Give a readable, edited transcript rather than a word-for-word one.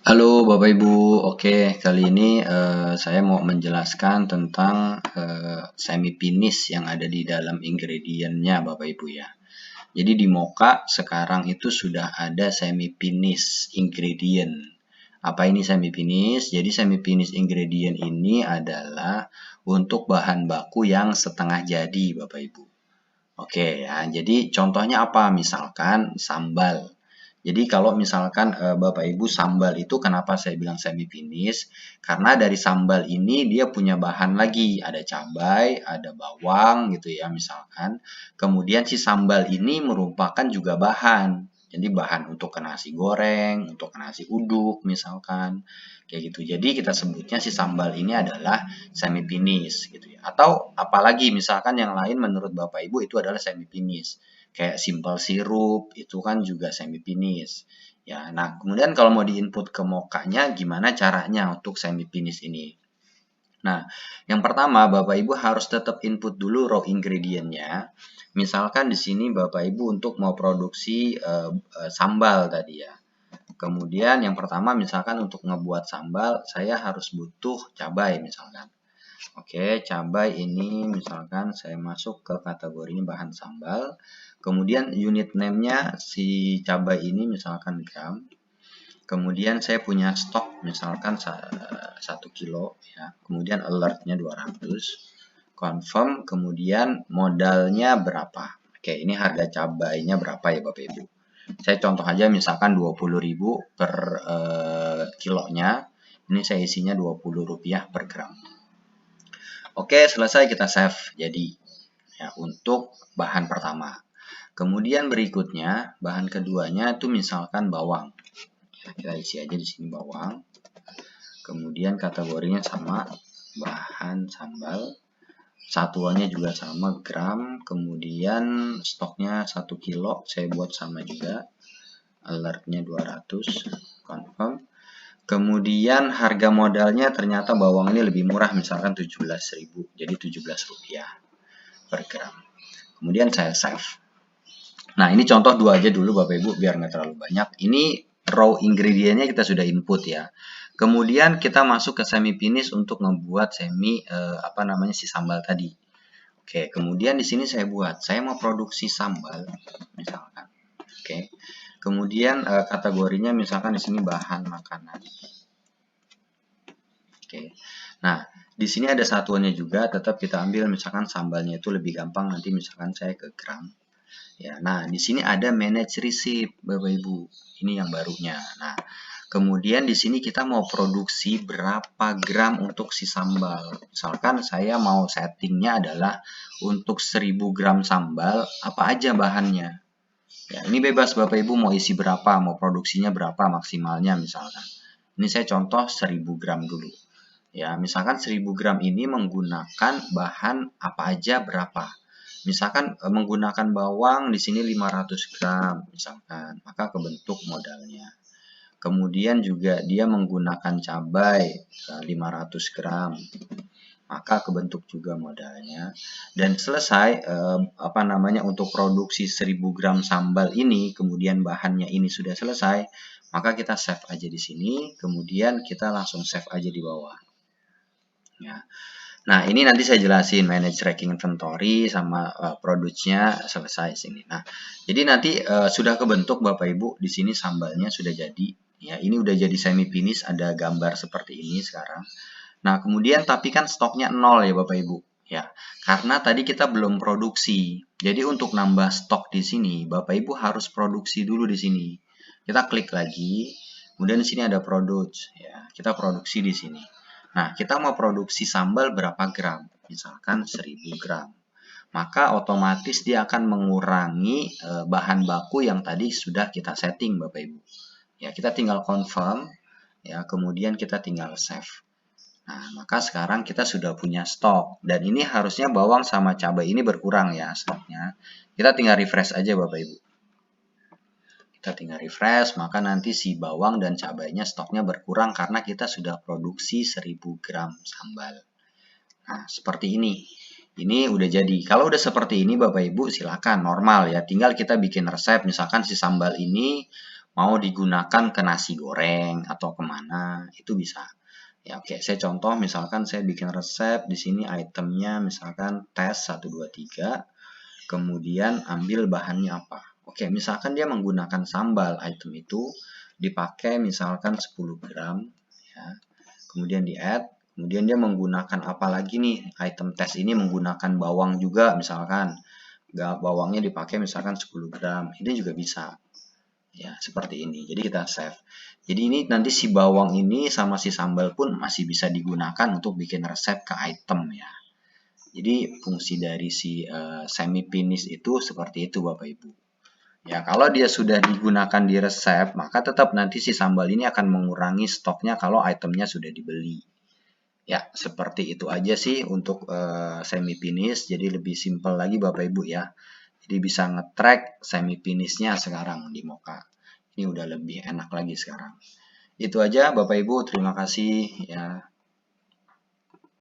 Halo Bapak Ibu, oke kali ini saya mau menjelaskan tentang semi finish yang ada di dalam ingredientnya Bapak Ibu ya. Jadi di Mocha sekarang itu sudah ada semi finish ingredient. Apa ini semi finish? Jadi semi finish ingredient ini adalah untuk bahan baku yang setengah jadi Bapak Ibu. Oke ya, jadi contohnya apa? Misalkan sambal. Jadi kalau misalkan Bapak Ibu sambal itu kenapa saya bilang semi finish? Karena dari sambal ini dia punya bahan lagi, ada cabai, ada bawang gitu ya misalkan. Kemudian si sambal ini merupakan juga bahan. Jadi bahan untuk ke nasi goreng, untuk ke nasi uduk misalkan. Kayak gitu. Jadi kita sebutnya si sambal ini adalah semi finish gitu ya. Atau apalagi misalkan yang lain menurut Bapak Ibu itu adalah semi finish kayak simple sirup itu kan juga semi finish. Ya, nah kemudian kalau mau diinput ke mokanya gimana caranya untuk semi finish ini? Nah, yang pertama Bapak Ibu harus tetap input dulu raw ingredientnya. Misalkan di sini Bapak Ibu untuk mau produksi sambal tadi ya. Kemudian yang pertama misalkan untuk ngebuat sambal saya harus butuh cabai misalkan. Oke, cabai ini misalkan saya masuk ke kategorinya bahan sambal. Kemudian unit name-nya si cabai ini misalkan gram. Kemudian saya punya stok misalkan 1 kilo ya. Kemudian alertnya 200. Confirm, kemudian modalnya berapa. Oke, ini harga cabainya berapa ya Bapak Ibu. Saya contoh aja misalkan 20.000 per kilonya. Ini saya isinya Rp20 per gram. Oke, selesai kita save. Jadi, ya, untuk bahan pertama. Kemudian berikutnya, bahan keduanya itu misalkan bawang. Ya, kita isi aja di sini bawang. Kemudian kategorinya sama, bahan sambal. Satuannya juga sama, gram. Kemudian stoknya 1 kilo, saya buat sama juga. Alertnya 200, confirm. Kemudian harga modalnya ternyata bawang ini lebih murah, misalkan 17.000, jadi Rp17 per gram. Kemudian saya save. Nah, ini contoh dua aja dulu Bapak Ibu biar nggak terlalu banyak. Ini raw ingredientnya kita sudah input ya. Kemudian kita masuk ke semi finish untuk membuat si sambal tadi. Oke, kemudian di sini saya buat, saya mau produksi sambal misalkan. Oke. Kemudian kategorinya misalkan di sini bahan makanan. Oke. Nah, di sini ada satuannya juga, tetap kita ambil misalkan sambalnya itu lebih gampang nanti misalkan saya ke gram. Ya, nah di sini ada manage receipt Bapak Ibu. Ini yang barunya. Nah, kemudian di sini kita mau produksi berapa gram untuk si sambal. Misalkan saya mau settingnya adalah untuk 1000 gram sambal, apa aja bahannya. Ya, ini bebas Bapak Ibu mau isi berapa, mau produksinya berapa maksimalnya misalkan. Ini saya contoh 1000 gram dulu. Ya, misalkan 1000 gram ini menggunakan bahan apa aja berapa. Misalkan menggunakan bawang di sini 500 gram misalkan, maka kebentuk modalnya. Kemudian juga dia menggunakan cabai 500 gram, maka kebentuk juga modalnya. Dan selesai untuk produksi 1000 gram sambal ini, kemudian bahannya ini sudah selesai, maka kita save aja di sini, kemudian kita langsung save aja di bawah. Ya. Nah, ini nanti saya jelasin manage tracking inventory sama produce-nya selesai sini. Nah, jadi nanti sudah kebentuk Bapak Ibu, di sini sambalnya sudah jadi. Ya, ini udah jadi semi finish, ada gambar seperti ini sekarang. Nah, kemudian tapi kan stoknya 0 ya Bapak Ibu. Ya, karena tadi kita belum produksi. Jadi untuk nambah stok di sini, Bapak Ibu harus produksi dulu di sini. Kita klik lagi, kemudian di sini ada produce ya. Kita produksi di sini. Nah, kita mau produksi sambal berapa gram? Misalkan 1000 gram. Maka otomatis dia akan mengurangi bahan baku yang tadi sudah kita setting Bapak Ibu. Ya, kita tinggal confirm ya, kemudian kita tinggal save. Nah, maka sekarang kita sudah punya stok dan ini harusnya bawang sama cabai ini berkurang ya stoknya. Kita tinggal refresh aja Bapak Ibu. Kita tinggal refresh, maka nanti si bawang dan cabainya stoknya berkurang karena kita sudah produksi 1000 gram sambal. Nah, seperti ini. Ini udah jadi. Kalau udah seperti ini Bapak Ibu silakan normal ya. Tinggal kita bikin resep. Misalkan si sambal ini mau digunakan ke nasi goreng atau kemana, itu bisa. Ya oke, saya contoh misalkan saya bikin resep di sini itemnya misalkan tes 1 2 3, kemudian ambil bahannya apa. Oke, misalkan dia menggunakan sambal, item itu dipakai misalkan 10 gram ya. Kemudian di add, kemudian dia menggunakan apa lagi nih? Item tes ini menggunakan bawang juga misalkan. Bawangnya dipakai misalkan 10 gram. Ini juga bisa. Ya, seperti ini. Jadi kita save. Jadi ini nanti si bawang ini sama si sambal pun masih bisa digunakan untuk bikin resep ke item ya. Jadi fungsi dari si semi finish itu seperti itu Bapak Ibu. Ya, kalau dia sudah digunakan di resep, maka tetap nanti si sambal ini akan mengurangi stoknya kalau itemnya sudah dibeli. Ya, seperti itu aja sih untuk semi finish. Jadi lebih simpel lagi Bapak Ibu ya. Jadi bisa nge-track semi finishnya sekarang di Mocha. Ini udah lebih enak lagi sekarang. Itu aja Bapak Ibu, terima kasih ya.